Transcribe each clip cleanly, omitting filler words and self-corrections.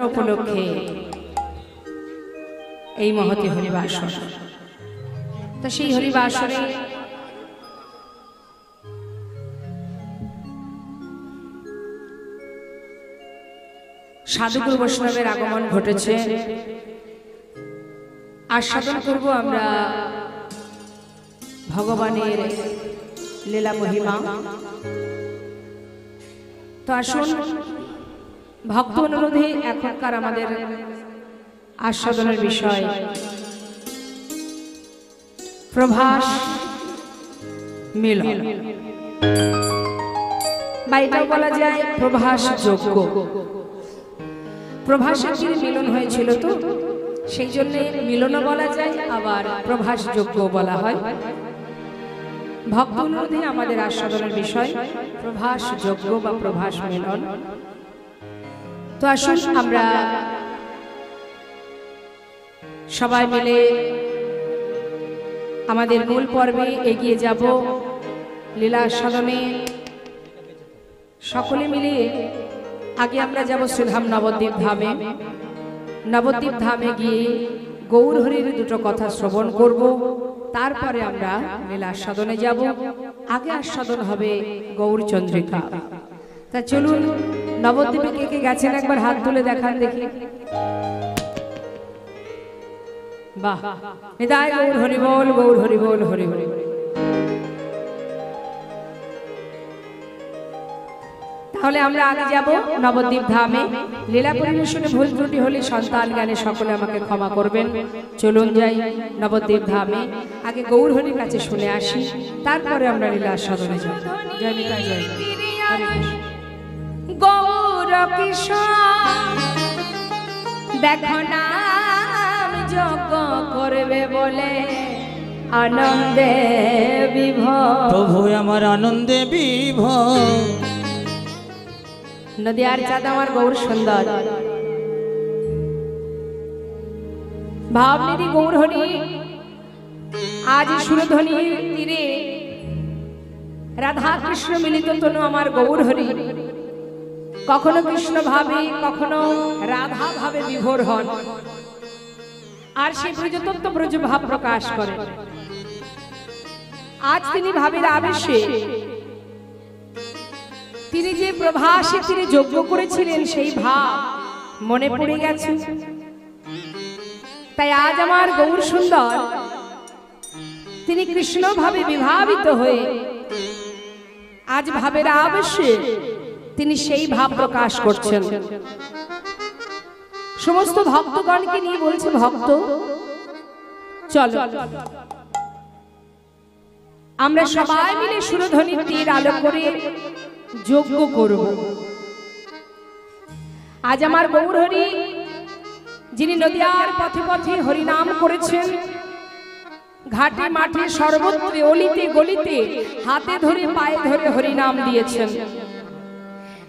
উপলক্ষে এই মহতি হরিবাসর। তো সেই হরিবাসরে সাধুগুরু বৈষ্ণবের আগমন ঘটেছে। আস্বাদন করব আমরা ভগবানের লীলা মহিমা। তো আসুন, ভক্ত অনুরোধে এখনকার আমাদের আস্বাদনের বিষয় প্রভাস মিলন, বা এটাও বলা যায় প্রভাস যজ্ঞ। প্রভাসের যে মিলন হয়েছিল, তো সেই জন্য মিলনও বলা যায়, আবার প্রভাস যজ্ঞ বলা হয়। ভক্ত অনুরোধে আমাদের আস্বাদনের বিষয় প্রভাস যজ্ঞ বা প্রভাস মিলন। তো আসুন আমরা সবাই মিলে আমাদের মূল পর্বে এগিয়ে যাব। লীলা আস্বাদনে সকলে মিলে আগে আমরা যাব শ্রীধাম নবদ্বীপ ধামে। নবদ্বীপ ধামে গিয়ে গৌর হরির দুটো কথা শ্রবণ করব, তারপরে আমরা লীলা আস্বাদনে যাব। আগে আস্বাদন হবে গৌর চন্দ্রিকা। তা চলুন, নবদ্বীপে কে কে গেছেন একবার হাত তুলে দেখান দেখি। বাহ, নিতাই গৌর হরি বল, গৌর হরি বল, হরি হরি। তাহলে আমরা আগে যাব নবদ্বীপ ধামে। লীলা পরিবেশনে ভুল ত্রুটি হলে সন্তান জ্ঞানে সকলে আমাকে ক্ষমা করবেন। চলুন যাই নবদ্বীপ ধামে, আগে গৌর হরির কাছে শুনে আসি, তারপরে আমরা লীলা আস্বাদনে যাব। জয় নিতাই, জয় গৌর কৃষ্ণ। দেখো নাম যজ্ঞ করবে বলে আনন্দে বিভোর, প্রভু আমার আনন্দে বিভোর। নদিয়ার চাঁদ আমার গৌর সুন্দর, ভাবনিধি গৌর হরি আজ সুরধ্বনির তীরে রাধা কৃষ্ণ মিলিত তনু আমার গৌর হরি কখনো কৃষ্ণ ভাবে, কখনো রাধা ভাবে বিভোর হন, আর সেই ব্রজতত্ত্ব ব্রজ ভাব প্রকাশ করে। আজ তিনি ভাবের আবেশে তিনি যে প্রভাসে তিনি যজ্ঞ করেছিলেন সেই ভাব মনে পড়ে গেছে। তাই আজ আমার গৌর সুন্দর তিনি কৃষ্ণ ভাবে বিভাবিত হয়ে আজ ভাবের আবেশে তিনি সেই ভাব প্রকাশ করছেন। সমস্ত ভক্তগণকে নিয়ে বলছে, ভক্ত চলো আমরা সবাই মিলে সুরধ্বনির তীর আলো করে যজ্ঞ করব। আজ আমার গৌর হরি যিনি নদিয়ার পথে পথে হরিনাম করেছেন, ঘাটে মাঠে সর্বত্র অলিতে গলিতে হাতে ধরে পায়ে ধরে হরিনাম দিয়েছেন।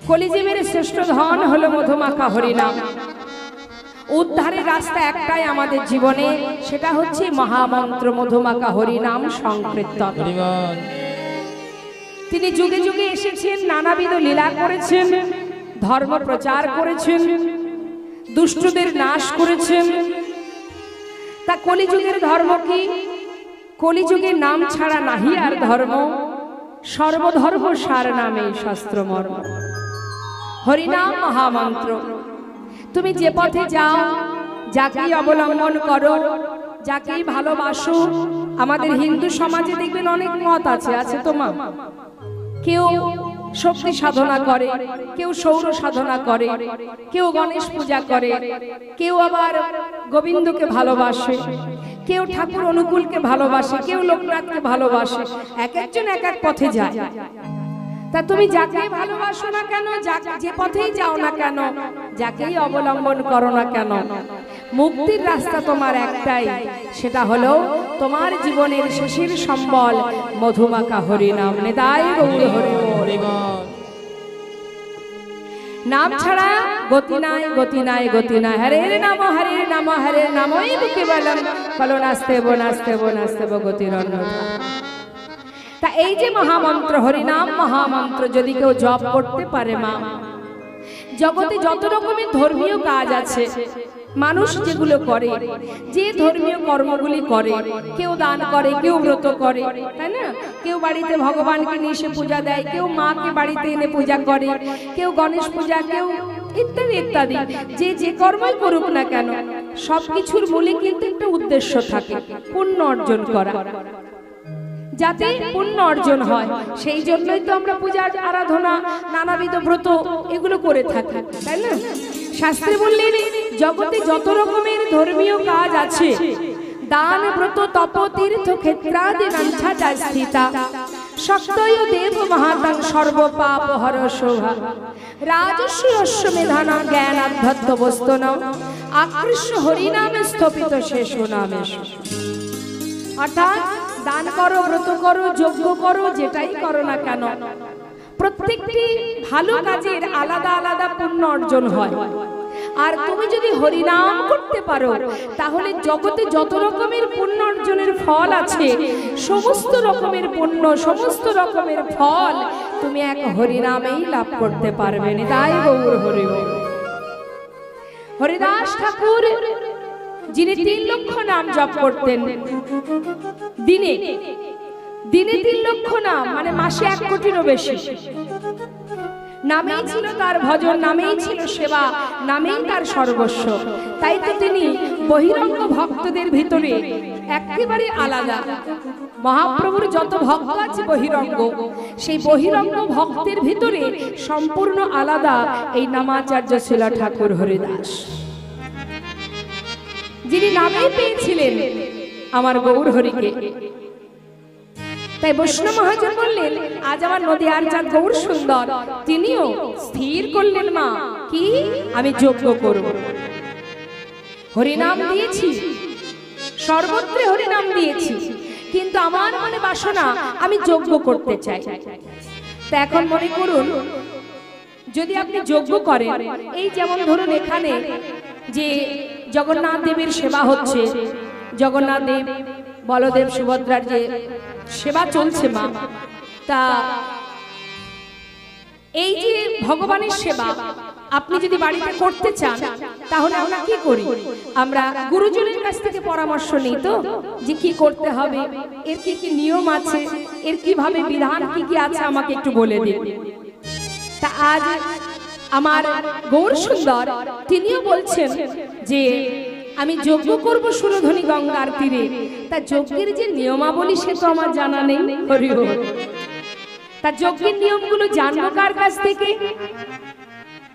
কলিজীবের শ্রেষ্ঠ ধন হলো মধুমাখা হরিনাম। উদ্ধারের রাস্তা একটাই আমাদের জীবনে, সেটা হচ্ছে মহামন্ত্র মধুমাখা হরিনাম সংকীর্তন। তিনি যুগে যুগে এসেছেন, নানাবিধ লীলা করেছেন, ধর্ম প্রচার করেছেন, দুষ্টদের নাশ করেছেন। তা কলিযুগের ধর্ম কি? কলিযুগের নাম ছাড়া নাহি আর ধর্ম, সর্বধর্ম সার নামে শাস্ত্র মর্ম। হরিনাম মহামন্ত্র। তুমি যে পথে যাও, যাকেই অবলম্বন করো, যাকেই ভালোবাসো, আমাদের হিন্দু সমাজে দেখবেন অনেক মত আছে, আছে তো মা? কেউ শক্তি সাধনা করে, কেউ সৌর সাধনা করে, কেউ গণেশ পূজা করে, কেউ আবার গোবিন্দকে ভালোবাসে, কেউ ঠাকুর অনুকূলকে ভালোবাসে, কেউ লোকনাথকে ভালোবাসে। এক একজন এক এক পথে যায়। তা তুমি যাকেই ভালোবাসো না কেন, যে পথেই যাও না কেন, যাকেই অবলম্বন করো না কেন, মুক্তির রাস্তা তোমার একটাই, সেটা হলো তোমার জীবনের শেষের সম্বল মধুমাখা হরিনাম। নিতাই গৌর হরি বল। নাম ছাড়া গতি নাই, গতি নাই, গতি নাই। হরের নাম, হরের নাম, হরের নামই কেবলম কলো নাস্তেব নাস্তেব নাস্তেব গতির অন্যথা। তা এই যে মহামন্ত্র হরিনাম মহামন্ত্র যদি কেউ জপ করতে পারে মা, জগতে যত রকমের ধর্মীয় কাজ আছে, মানুষ যেগুলো করে, যে ধর্মীয় কর্মগুলি করে, কেউ দান করে, কেউ ব্রত করে, তাই না? কেউ বাড়িতে ভগবানকে নিয়ে এসে পূজা দেয়, কেউ মাকে বাড়িতে এনে পূজা করে, কেউ গণেশ পূজা, কেউ ইত্যাদি ইত্যাদি। যে যে কর্মই করুক না কেন, সবকিছুর মূলে কিন্তু একটা উদ্দেশ্য থাকে, পুণ্য অর্জন করা, যাতে পুণ্য অর্জন হয়। সেই জন্যই তো আমরা পূজা আরাধনা, নানাবিধ ব্রত এগুলো করে থাকি, তাই না? শাস্ত্রে বললেন জগতে যত রকমের ধর্মীয় কাজ আছে, দান ব্রত তপ তীর্থ ক্ষেত্রাদি নাঞ্ছা স্থিতা শক্তয় দেব মহাতাং সর্ব পাপ হর শোভা রাজস্ব অশ্বমেধানা জ্ঞান আধ্যাত্ম বস্তন আকৃষ্ট হরিনামে স্থপিত শেষ নামেশ। অর্থাৎ দান করো, ব্রত করো, যজ্ঞ করো, যেটাই করো না কেন, প্রত্যেকটি ভালো কাজের আলাদা আলাদা পুণ্য অর্জন হয়। আর তুমি যদি হরিনাম করতে পারো, তাহলে জগতে যত রকমের পুণ্য অর্জনের ফল আছে, সমস্ত রকমের পুণ্য, সমস্ত রকমের ফল তুমি এক হরিনামেই লাভ করতে পারবে। তাই গৌর হরি বল। হরিদাস ঠাকুর যিনি 3 লক্ষ নাম জপ করতেন দিনে, দিনে 3 লক্ষ নাম, মানে মাসে 1 কোটিরও বেশি। নামেই ছিল তার ভজন, নামেই ছিল সেবা, নামেই তার সর্বস্ব। তাই তো তিনি বহিরঙ্গ ভক্তদের ভিতরে একেবারে আলাদা। মহাপ্রভুর যত ভক্ত আছে বহিরঙ্গ, সেই বহিরঙ্গ ভক্তের ভিতরে সম্পূর্ণ আলাদা এই নামাচার্য শিলা ঠাকুর হরিদাস, যিনি নামেই পেয়েছিলেন আমার গৌর হরিকে। তাই বৈষ্ণব মহাজন বললেন, আজ আমার নদীয়ার চাঁদ গৌর সুন্দর, তিনিও স্থির করলেন মা কি আমি যজ্ঞ করব। হরিনাম দিয়েছি, সর্বত্র হরিনাম দিয়েছি, কিন্তু আমার মনে বাসনা আমি যজ্ঞ করতে চাই। তা এখন মনে করুন, যদি আপনি যজ্ঞ করেন, এই যেমন ধরুন এখানে যে জগন্নাথ দেবের সেবা হচ্ছে, জগন্নাথ দেব, বলদেব, সুভদ্রার যে সেবা চলছে মা, তা এই যে ভগবানের সেবা আপনি যদি বাড়িতে করতে চান, তাহলে আমরা কি করি? আমরা গুরুজনের কাছ থেকে পরামর্শ নিই তো, যে কি করতে হবে, এর কি কি নিয়ম আছে, এর কিভাবে বিধান কি কি আছে আমাকে একটু বলে দিন। তা আজ আমার গৌর সুন্দর তিনিও বলছেন যে আমি যজ্ঞ করব সুরধনী গঙ্গার তীরে। তা যজ্ঞের যে নিয়মাবলী সে তো আমার জানা নেই। হরি বল। তা যজ্ঞের নিয়মগুলো জানবো কার কাছ থেকে?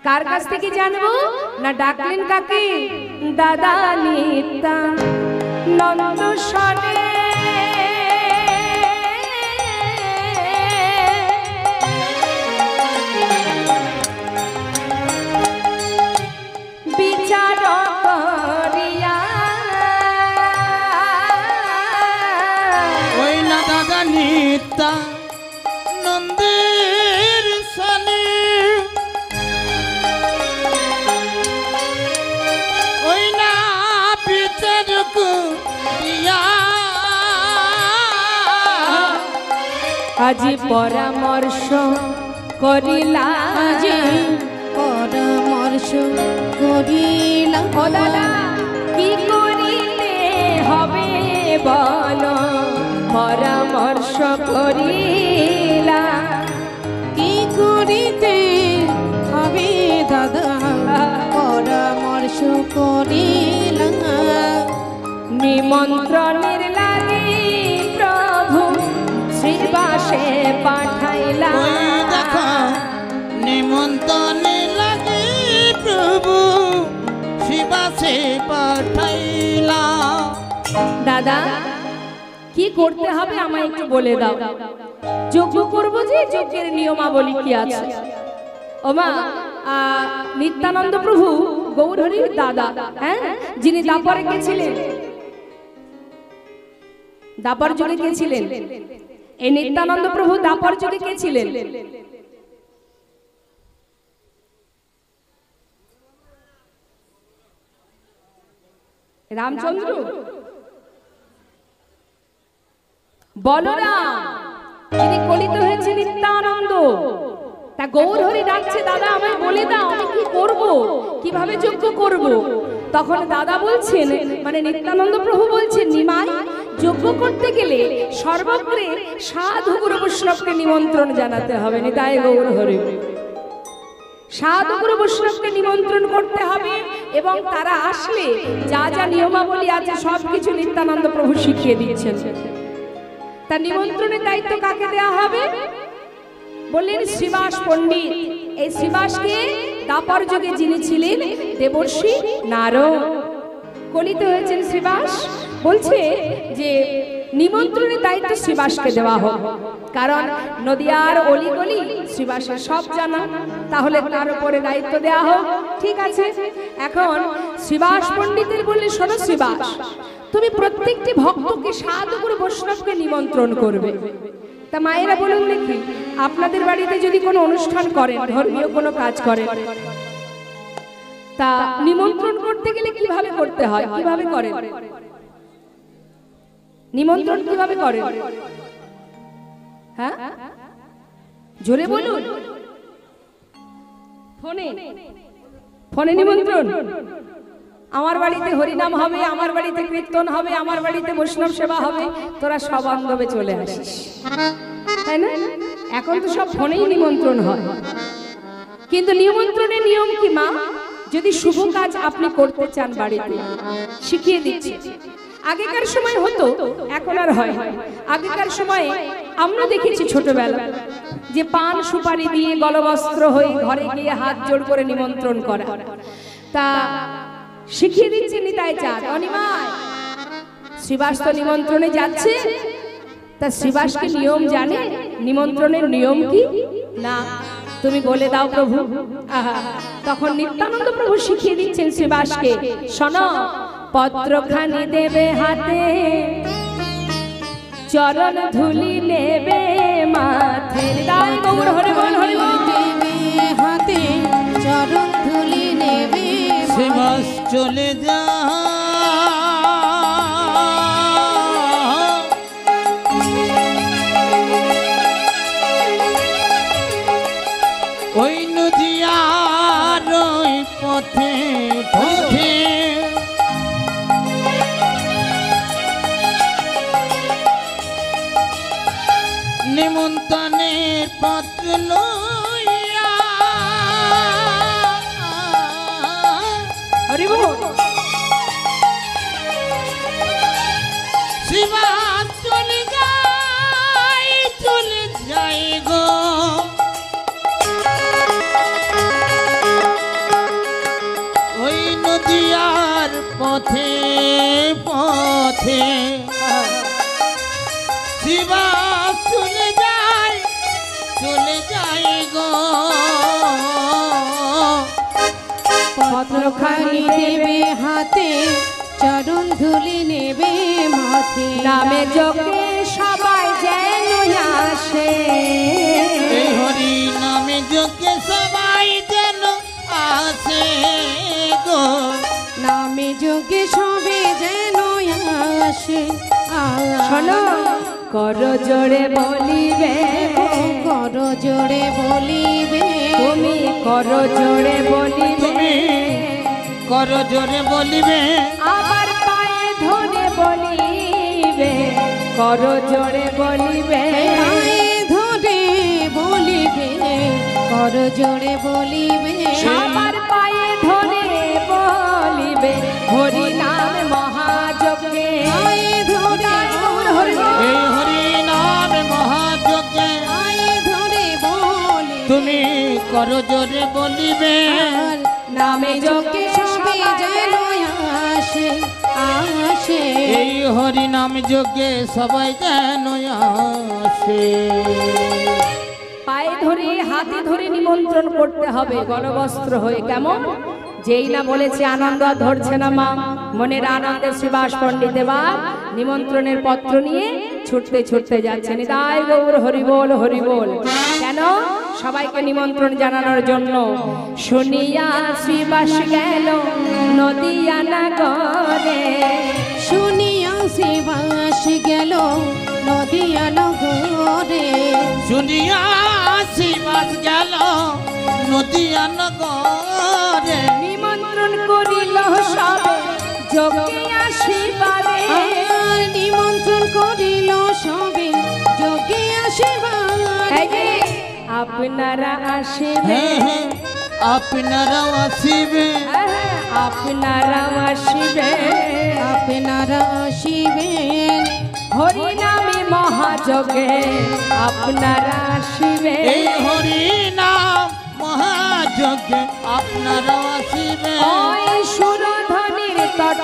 কার কাছ থেকে জানবো? না ডাকলেন কাকে? দাদা নিত্যা নন্দ সনে বিচার করিয়া ওই না দাদা নিত্যা নন্দের সনে ওই না বিচার করিয়া আজি পরামর্শ করিলা, আজি পরামর্শ করিলা। ও দাদা কি করিলে হবে বলো, পরামর্শ করিলা। কি করিতে হবে দাদা পরামর্শ করিলা। নিমন্ত্রণের লাগে প্রভু শ্রীবাসে পাঠাইলা। ওই দেখো নিমন্ত্রণে লাগে প্রভু শিবাসে পাঠাইলা। দাদা কি করতে হবে আমায় একটু বলে দাও। যজ্ঞ করব, যে যজ্ঞের নিয়মাবলী কি আছে? ওমা নিত্যানন্দ প্রভু গৌর হরির দাদা, হ্যাঁ, যিনি দাপরে গেছিলেন, দাপর যুগে গেছিলেন। এই নিত্যানন্দ প্রভু দাপর যুগে গেছিলেন। রামচন্দ্র, বলরাম, তিনি কলিত হয়েছে নিত্যানন্দ, তা গৌর হরি ডাকছে, দাদা আমায় বলে দাও আমি কি করব, কিভাবে যজ্ঞ করব। তখন দাদা বলছেন, মানে নিত্যানন্দ প্রভু বলছেন, নিমাই যজ্ঞ করতে গেলে সর্বত্রে সাধু গুরু বৈষ্ণবকে নিমন্ত্রণ জানাতে হবে। নিতাই গৌর হরি। সাধু গুরু বৈষ্ণবকে নিমন্ত্রণ করতে হবে এবং তারা আসলে যা যা নিয়মাবলী আছে সবকিছু নিত্যানন্দ প্রভু শিখিয়ে দিচ্ছেন। তার নিমন্ত্রণের দায়িত্ব কাকে দেওয়া হবে? বললেন শ্রীবাস পণ্ডিত। এই শ্রীবাসকে দাপর যুগে যিনি ছিলেন দেবর্ষি নারদ, কলিতে হয়েছেন শ্রীবাস। বলছে যে নিমন্ত্রণের দায়িত্ব শ্রীবাসকে দেওয়া হোক, কারণ নদিয়ার অলিগলি শ্রীবাসের সব জানা, তাহলে তার উপরে দায়িত্ব দেওয়া হোক। ঠিক আছে, এখন শ্রীবাস পণ্ডিতের বললে, শোনো শ্রীবাস, তুমি প্রত্যেকটি ভক্তকে সাধু গুরু বৈষ্ণবকে নিমন্ত্রণ করবে। তা মায়েরা বলুন দেখি, আপনাদের বাড়িতে যদি কোনো অনুষ্ঠান করেন, ধর্মীয় কোনো কাজ করেন, তা নিমন্ত্রণ করতে গেলে কিভাবে করতে হয়, কিভাবে করেন? নিমন্ত্রণ কিভাবে করেন? হ্যাঁ, জোরে বলুন। ফোনে, ফোনে নিমন্ত্রণ। আমার বাড়িতে হরিনাম হবে, আমার বাড়িতে কীর্তন হবে, আমার বাড়িতে বৈষ্ণব সেবা হবে, তোরা সব বান্ধবে চলে আসিস, তাই না? এখন তো সব ফোনেই নিমন্ত্রণ হয়। কিন্তু নিমন্ত্রণের নিয়ম কি মা? যদি শুভ কাজ আপনি করতে চান বাড়িতে, শিখিয়ে দিচ্ছি। আগেকার সময় হতো, এখন আর হয়। আগেকার সময়ে আমরা দেখেছি ছোটবেলা যে পান সুপারি দিয়ে গলবস্ত্র হয়ে ঘরে গিয়ে হাত জোড় করে নিমন্ত্রণ করা। তা শিখিয়ে দিচ্ছে নিতাই চাঁদ, অনিমায় শ্রীবাস তো নিমন্ত্রণে যাচ্ছে। তা শ্রীবাসকে নিয়ম জানে? নিমন্ত্রণের নিয়ম কি না তুমি বলে দাও প্রভু। আহা, তখন নিত্যানন্দ প্রভু শিখিয়ে দিচ্ছেন শ্রীবাসকে, শোনো, পত্রখানি দেবে হাতে, চরণ ধুলি নেবে মাথে। নিতাই গৌর হরি বল, হরি বল। দেবে হাতে, চরণ ধুলি নেবে শ্রীবাস চলে যা, ওই নদিয়ার ওই পথে পথে নিমন্ত্রণের পত্র লইয়া, হরি বল। শ্রীবাস চলে যাই গো, ওই নদিয়ার পথে পথে শ্রীবাস চলে যাই গো, পত্রখানি দেবে হাতে, চরণ ধুলি নেবে মাথে। নামে যোগে সবাই যেন আসে, এই হরি নামে যোগে সবাই যেন আসে গো, নামে যোগে সবে যেন আসে। শোনো, কর জোরে বলিবে, কর জোরে বলিবে, তুমি কর জোরে বলিবে, কর জোরে বলিবে, আবার পায়ে ধরে বলিবে, কর জোরে বলিবে, পায়ে ধরে বলিবে, কর জোরে বলিবে, সবার পায়ে ধরে বলিবে, হরি নাম মহাযজ্ঞে। পায়ে ধরে এই হরি নাম মহাযজ্ঞে পায়ে ধরে বলিবে, তুমি কর জোরে বলিবে, নামে যোগে সবে যেন আসে আসে। এই হরি নাম যজ্ঞে সবাই যেন আসে। পায়ে ধরে হাতে ধরে নিমন্ত্রণ করতে হবে গলবস্ত্র হয়ে। কেমন? যেই না বলেছে আনন্দ আর ধরছে না মা, মনের আনন্দে শ্রীবাস পণ্ডিত এবার নিমন্ত্রণের পত্র নিয়ে ছুটতে ছুটতে যাচ্ছে। নিতাই গৌর হরি বল, হরি বল। কেন? সবাইকে নিমন্ত্রণ জানানোর জন্য। শুনিয়া শ্রীবাস গেল নদিয়া নগরে, শুনিয়া শ্রীবাস গেল নদিয়া নগরে, শুনিয়া শিবা মাস গেল নদিয়া নগরে নিমন্ত্রণ করিল সবে যোগে আসিবারে আর নিমন্ত্রণ করিল সবে যোগে আসিবারে এই যে আপনারা আসিবে হ্যাঁ হ্যাঁ আপনারাও আসিবে আপনারা আসিবে আপনারা আসিবেন হরি নামে মহাযোগে আপনারা আসিবে এই হরি নাম মহাযজ্ঞে আপনারাও আসিবে ওই সুরধনির তট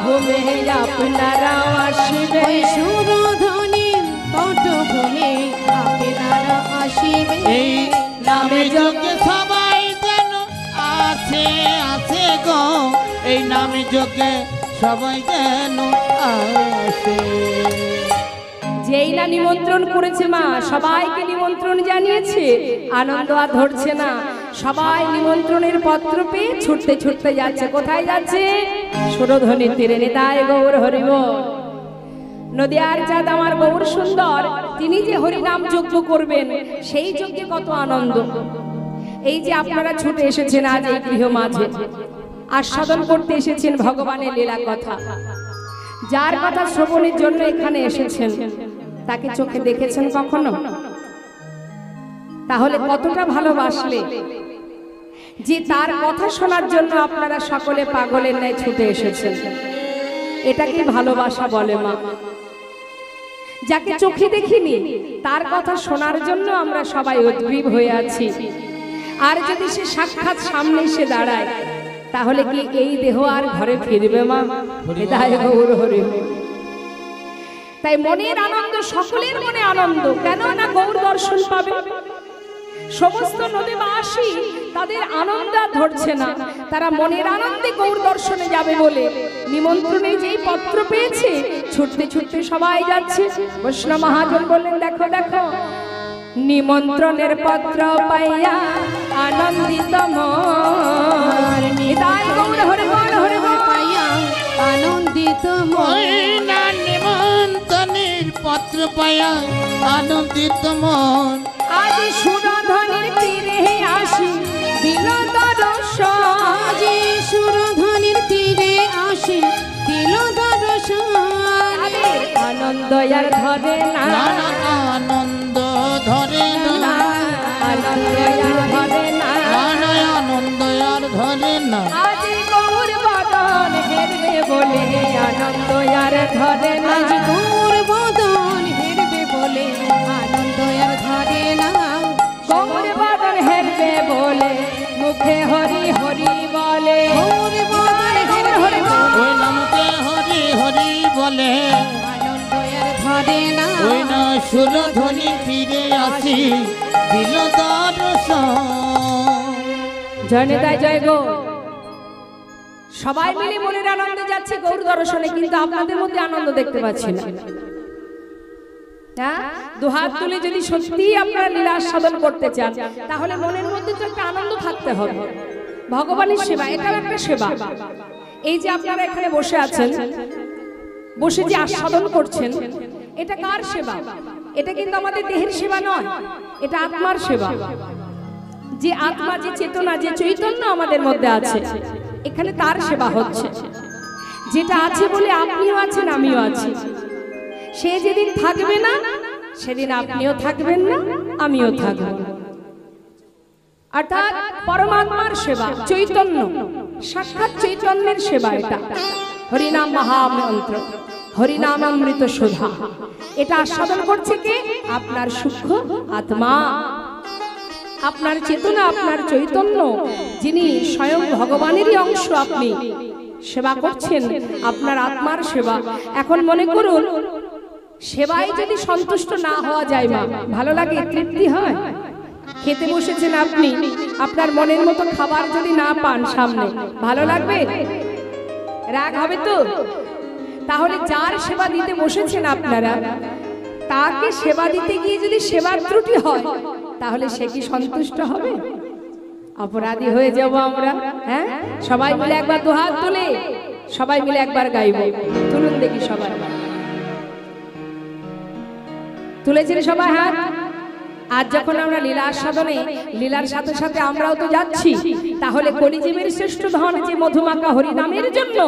ভূমে আপনারা আসিবে ওই সুরধনির পটভূমে আপনারা আসিবেন এই নামে যজ্ঞে সবাই যেন আসে আসে গো এই নামে যজ্ঞে সবাই যেন আসে যেই না নিমন্ত্রণ করেছে মা সবাইকে নিমন্ত্রণ জানিয়েছে আনন্দ আর ধরছে না সবাই নিমন্ত্রণের পত্র পেয়ে ছুটতে ছুটতে যাচ্ছে কোথায় যাচ্ছে সুরধনির তীরে নিতাই গৌর হরিব নদিয়ার চাঁদ আমার গৌর সুন্দর তিনি যে হরিনাম যজ্ঞ করবেন সেই যজ্ঞে কত আনন্দ এই যে আপনারা ছুটে এসেছেন আজ এই গৃহ মাঝে আস্বাদন করতে এসেছেন ভগবানের লীলা কথা যার কথা শ্রবণের জন্য এখানে এসেছেন তাকে চোখে দেখেছেন কখনো তাহলে কতটা ভালোবাসলে যে তার কথা শোনার জন্য আপনারা সকলে পাগলের ন্যায় ছুটে এসেছেন এটাকে ভালোবাসা বলে মা যাকে চোখে দেখিনি তার কথা শোনার জন্য আমরা সবাই উদ্গ্রীব হয়ে আছি আর যদি সে সাক্ষাৎ সামনে এসে দাঁড়ায় তাহলে কি এই দেহ আর ঘরে ফিরবে মা হৃদয় গৌর হরি তাই মনের আনন্দ সকলের মনে আনন্দ কেন না গৌর দর্শন পাবে সমস্ত নদীবাসী তাদের আনন্দ আর ধরছে না তারা মনের আনন্দে গৌর দর্শনে যাবে বলে নিমন্ত্রণে যেই পত্র পেয়েছে ছুটতে ছুটতে সবাই যাচ্ছে বৈষ্ণব মহাজন বললেন দেখো দেখো নিমন্ত্রণের পত্র পাইয়া আনন্দিত মন হৃদয় গৌর হরি বল হরি বল পাইয়া আনন্দিত ওই মন না নিমন্ত্রণের পত্র পায়া আনন্দিত মন আজ সুরধনির তীরে আসি দিল দর্শন আজি সুরধনির তীরে আসে দিল দর্শন আনন্দ আর ধরে না নানা আনন্দ ধরে না আনন্দ আর ধরে না নানা আনন্দ আর ধরে না আজ গৌর বদন হেরবে বলে আনন্দ আর ধরে না আজ গৌর বদন হেরবে বলে আনন্দ আর ধরে না গৌর বদন হেরবে বলে মুখে হরি হরি বলে গৌর বদন হেরবে বলে ওই নামকে হরি হরি বলে আনন্দ আর ধরে না ওই না সুরধ্বনি ফিরে আসি দিল দর্শন জয় নেতায় জয় গো সবাই মিলে মনের আনন্দে যাচ্ছে গৌর দর্শনে কিন্তু আপনাদের মধ্যে আনন্দ দেখতে পাচ্ছি না হ্যাঁ দুহাত তুলে যদি সত্যি আপনারা লীলা সাধন করতে চান তাহলে মনের মধ্যে তো একটা আনন্দ থাকতে হবে ভগবানের সেবা এটাও একটা সেবা এই যে আপনারা এখানে বসে আছেন বসে যে আস্বাদন করছেন এটা কার সেবা এটা কিন্তু আমাদের দেহের সেবা নয় এটা আত্মার সেবা যে আত্মা যে চেতনা যে চৈতন্য আমাদের মধ্যে আছে এখানে তার সেবা হচ্ছে যেটা আছে বলে আপনিও আছেন আমিও আছি সে যেদিন থাকবে না সেদিন আপনিও থাকবেন না আমিও থাকব না। অর্থাৎ পরমাত্মার সেবা চৈতন্য সাক্ষাৎ চৈতন্যের সেবা এটা হরিনাম মহামন্ত্র হরিনাম অমৃত সুধা এটা আস্বাদন করছে কে আপনার সূক্ষ্ম আত্মা আপনার চেতনা আপনার চৈতন্য যিনি স্বয়ং ভগবানেরই অংশ আপনি সেবা করছেন আপনার আত্মার সেবা এখন মনে করুন সেবায় যদি সন্তুষ্ট না হওয়া যায় মা ভালো লাগে তৃপ্তি হয় খেতে বসেছেন আপনি আপনার মনের মতো খাবার যদি না পান সামনে ভালো লাগবে রাগ হবে তো তাহলে যার সেবা দিতে বসেছেন আপনারা তাকে সেবা দিতে গিয়ে যদি সেবার ত্রুটি হয় তাহলে সে কি সন্তুষ্ট হবে অপরাধী হয়ে যাব আমরা হ্যাঁ সবাই মিলে একবার দুহাত তুলে সবাই মিলে একবার গাইব তুলুন দেখি সবাই তুলেছেন সবাই হাত আজ যখন আমরা লীলা আস্বাদনে লীলার সাথে সাথে আমরাও তো যাচ্ছি, তাহলে কলিজীবের শ্রেষ্ঠ ধন যে মধুমাখা হরিনামের জন্য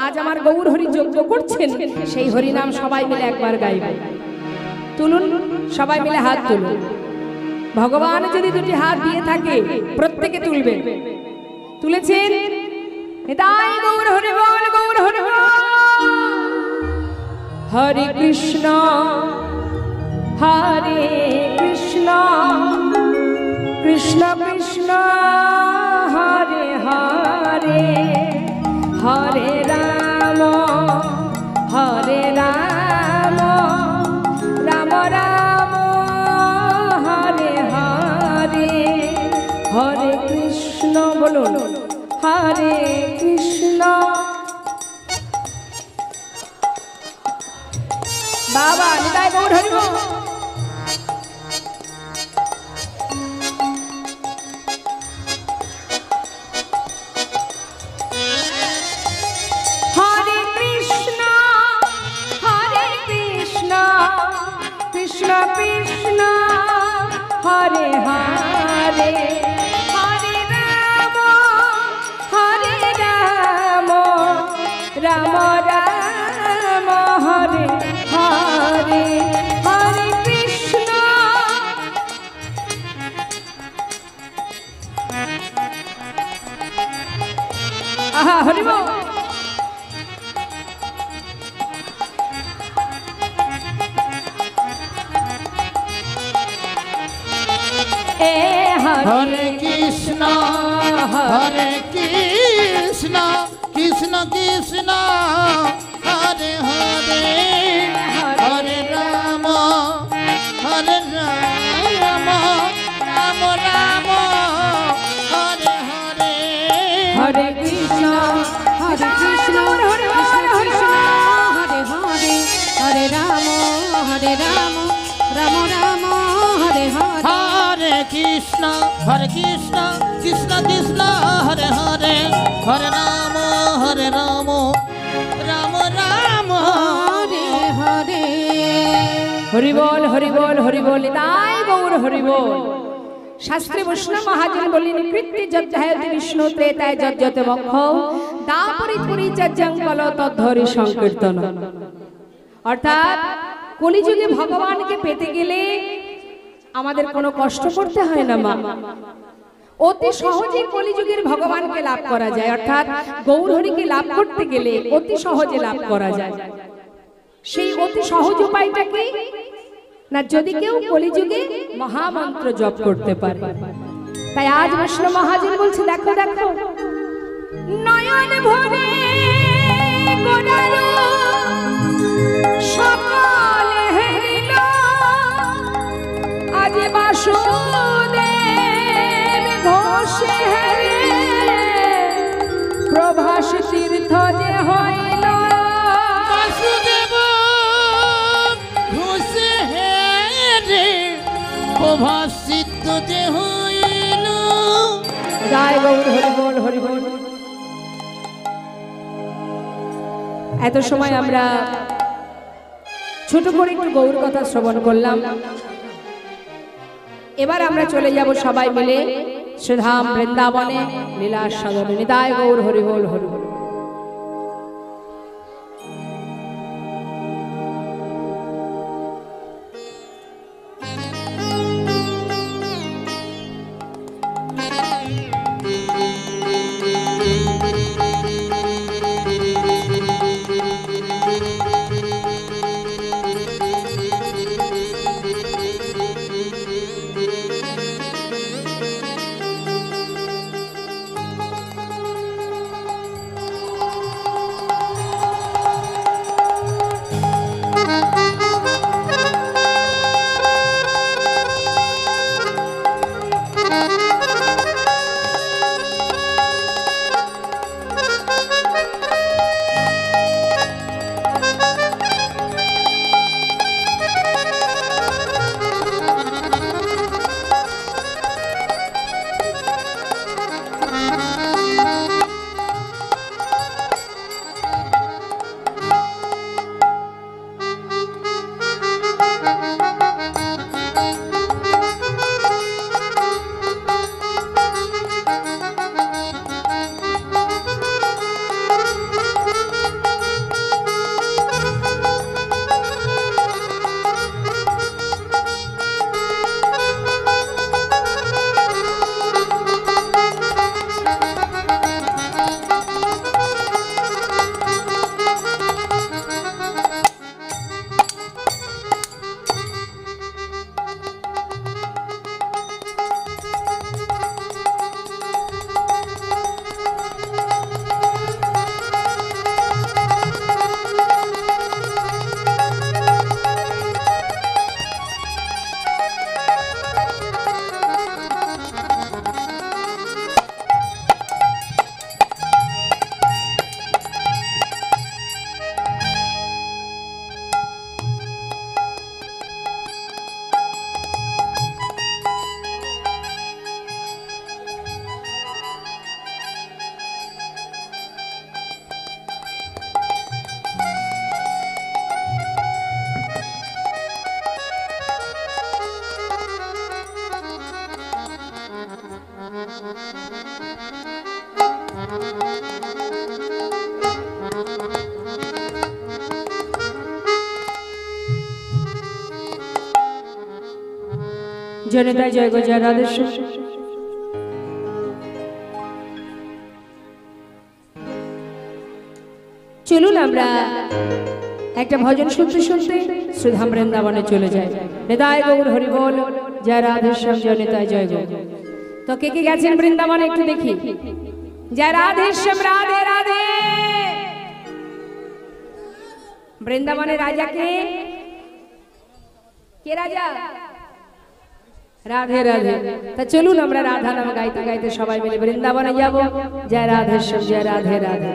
আজ আমার গৌর হরি যজ্ঞ করছেন, সেই হরিনাম সবাই মিলে একবার গাইবে। তুলুন, সবাই মিলে হাত তুলুন। ভগবান যদি দুটি হাত দিয়ে থাকে প্রত্যেকে তুলবেন। তুলেছেন? নিতাই গৌর হরি বল, গৌর হরি বল। হরে কৃষ্ণ হরে কৃষ্ণ কৃষ্ণ কৃষ্ণ হরে হরে, হরে রাম হরে রাম, রাম রাম হরে হরে, হরে কৃষ্ণ বলুন হরে কৃষ্ণ। বাবা নিতাই গৌর হরি বল। হরে কৃষ্ণ হরে কৃষ্ণ কৃষ্ণ কৃষ্ণ হরে হরে, হরে রাম রাম রাম হরে হরে, হরে কৃষ্ণ। আহা হরি বল। হরে কৃষ্ণ হরে কৃষ্ণ কৃষ্ণ কৃষ্ণ হরে হরে, হরে রাম হরে রাম, রাম রাম হরে হরে, হরে কৃষ্ণ কৃষ্ণ হরে কৃষ্ণ, হরে হরে, হরে রাম রাম, রাম রাম হরে হরে। হরে কৃষ্ণ কৃষ্ণ কৃষ্ণ হরে হরে, হরে রাম রাম রাম হরে হরে। হরি বল হরি বল হরি বল, তাই গৌর হরি বল। শাস্ত্রে বৈষ্ণব মহাজন বললেন, কৃত্যে যজ্জায়তে বিষ্ণু ত্রেতায় যজ্জতে মক্ষ, দাপরি পরিচর্যাং কল তদ্ধরি সংকীর্তন। অর্থাৎ কলিযুগে ভগবানকে পেতে গেলে আমাদের কোনো কষ্ট করতে হয় না মা, অতি সহজে কলিযুগের ভগবানকে লাভ করা যায়। অর্থাৎ গৌর হরিকে লাভ করতে গেলে অতি সহজে লাভ করা যায়। সেই অতি সহজ উপায়টা কি না, যদি কেউ কলিযুগে মহামন্ত্র জপ করতে পারে। তাই আজ বৈষ্ণব মহাজন বলছে, দেখো দেখো নয়ন ভরে গোরার সকলে হেরিল, আজ বাসুদেব ঘোষে হেরে প্রভাস তীর্থ যে হইল, বাসুদেব ঘোষে হেরে প্রভাস সিদ্ধ যে হইল। জয় গৌর হরি বল হরি বল। এত সময় আমরা ছোট করে একটু গৌর কথা শ্রবণ করলাম। এবার আমরা চলে যাব সবাই মিলে শ্রীধাম বৃন্দাবনে লীলা আস্বাদনে। নিতাই গৌর হরি বল হরি বল। জনতায় জয় গো জয় রাধেশ্যাম। চলুন আমরা একটা ভজন শুনতে শুনতে শ্রীধাম বৃন্দাবনে চলে যাই। হৃদয় গৌর হরি বল, জয় রাধেশ্যাম, জয় নিতাই জয় গো। তো কে কে গেছেন বৃন্দাবনে একটু দেখি। জয় রাধেশ্যাম, রাধে রাধে। বৃন্দাবনের রাজা কে? কে রাজা? রাধে রাধে। তা চলুন আমরা রাধা নাম গাইতে গাইতে সবাই মিলে বৃন্দাবনে যাব। জয় রাধেশ্যাম, জয় রাধে রাধে।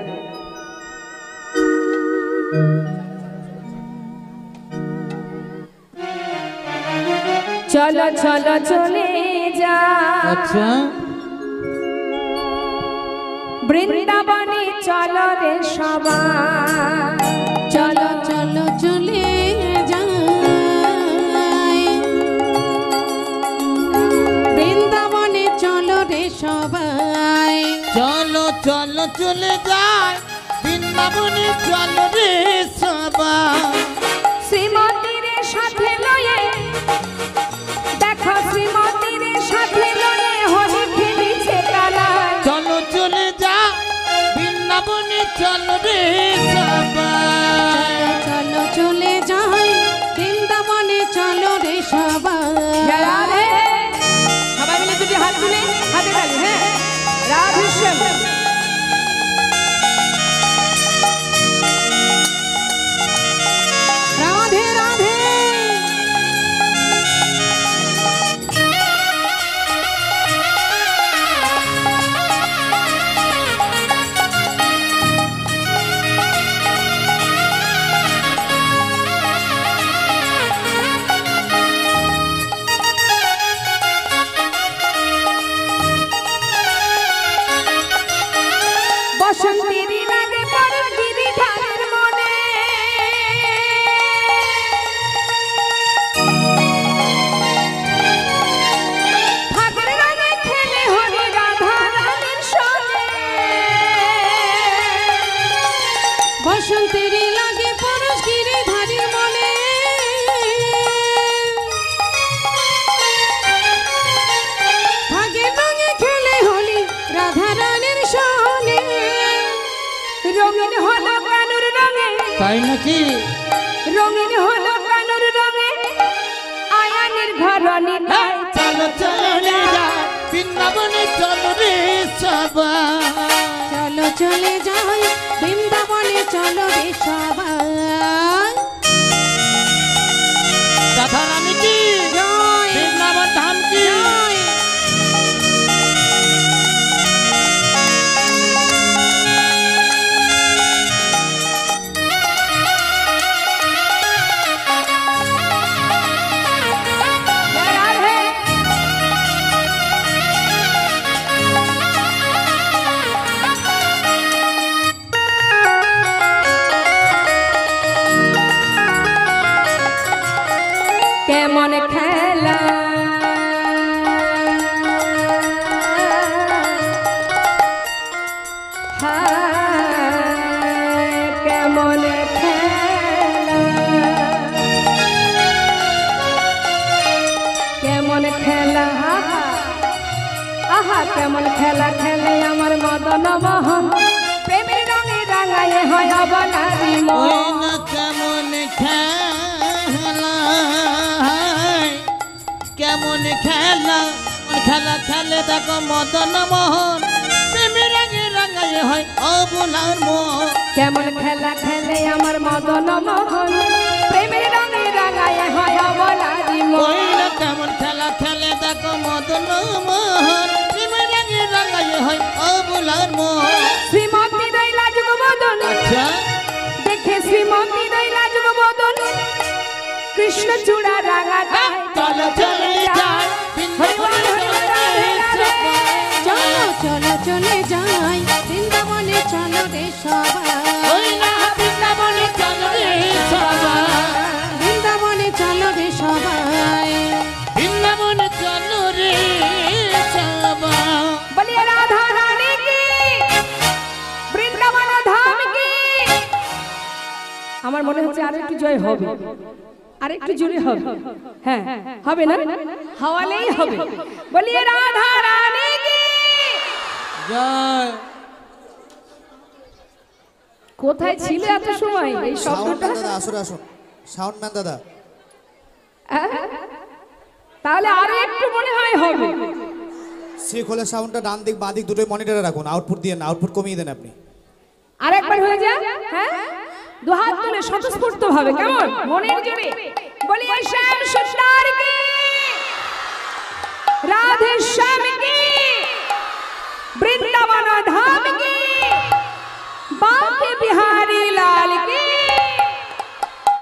চলো চলো চলে যা আচ্ছা বৃন্দাবনে, চলো রে সবাই। চলো চলো চলে যাই বৃন্দাবনে, চলো রে সবাই। চলো চলো চলে যাই বৃন্দাবনে, চলো রে সবাই। শ্রীমতীর সাথে লয়ে দেখো, শ্রীমতীর সাথে লয়ে হরি খেলিছে কানায়। চলো চলে যা বৃন্দাবনে, চলো রে সবাই। চলো চলে যাই বৃন্দাবনে, চলো রে সবাই। জয় রাধে। সবাই মিলে দুটি হাত তুলে হাতে তালি। হ্যাঁ, রাধেশ্যাম। রাধে রাধে। বসন্তের লাগে পরে গিরিধারের মনে, ফাগুন রঙে খেলে হরি রাধা রানীর সঙ্গে। বসন্তের লাগে পরশ গিরিধারী মনে, ফাগের রঙে খেলে হোলি রাধা রানীর সঙ্গে। রঙিন হলো কানুর রঙে, তাই নাকি? রঙিন হলো কানুর রঙে আয়ানের ঘরণী নাই। চলো চলে যা বৃন্দাবনে, চলো রে সবাই। চলো চলে যাই বৃন্দাবনে, চলো রে সবাই। রাধা রানী কি জয় বৃন্দাবন ধাম কি? জয়। জয় রাধে। কেমন খেলা হায়, কেমন খেলা, কেমন খেলা, আহা আহা, কেমন খেলা খেলে আমার মদন মোহন। প্রেমের রঙে রাঙায় হয় অবনারী ওই মন। না কেমন খেলা, কেমন খেলা, খেলা খেলে দেখো মদন মোহন। প্রেমের রঙে রাঙায় হয় অবলার মন। কেমন খেলা খেলে আমার মদন মোহন। প্রেমের রঙে রাঙায় হয় অবনারী ওই মন। না কেমন খেলা খেলে দেখো মদন মোহন। প্রেমের রঙে রাঙায় হয় অবলার মন। শ্রীমতী দৈলা যুগ বদন, আচ্ছা দেখে শ্রীমতী দৈলা যুগ বদন। কৃষ্ণ চূড়া রাঙা গায়। চলো চলে যাই বৃন্দাবনে, চলো রে সবাই। চলো চলো চলে যাই বৃন্দাবনে, চলো রে সবাই। ওই না বৃন্দাবনে, চলো রে সবাই। বৃন্দাবনে চলো রে সবাই। বৃন্দাবনে চলো রে সবাই। বলিয়ে রাধা রানী কি, বৃন্দাবন ধাম কি। আমার মনে হচ্ছে আর একটু জয় হবে, আর একটু জোরে হবে, হ্যাঁ হবে না, হাওয়ালেই হবে। বলিয়ে রাধা রানী কি জয়। কোথায় ছিলে এত সময় এই শব্দটা? দাদা আসুন আসুন, সাউন্ড ম্যান দাদা। তাহলে আরো একটু মনে হয় হবে। শিখ হলে সাউন্ডটা ডান দিক বাঁ দিক দুটোই মনিটরে রাখুন, আউটপুট দিয়ে না, আউটপুট কমিয়ে দেন আপনি। আরেকবার হয়ে যা, হ্যাঁ দু হাত তুলে স্বতঃস্ফূর্ত ভাবে, কেমন মনের জোরে বলিয়ে শ্যাম সুন্দর কি, রাধে শ্যাম কি, বৃন্দাবন ধাম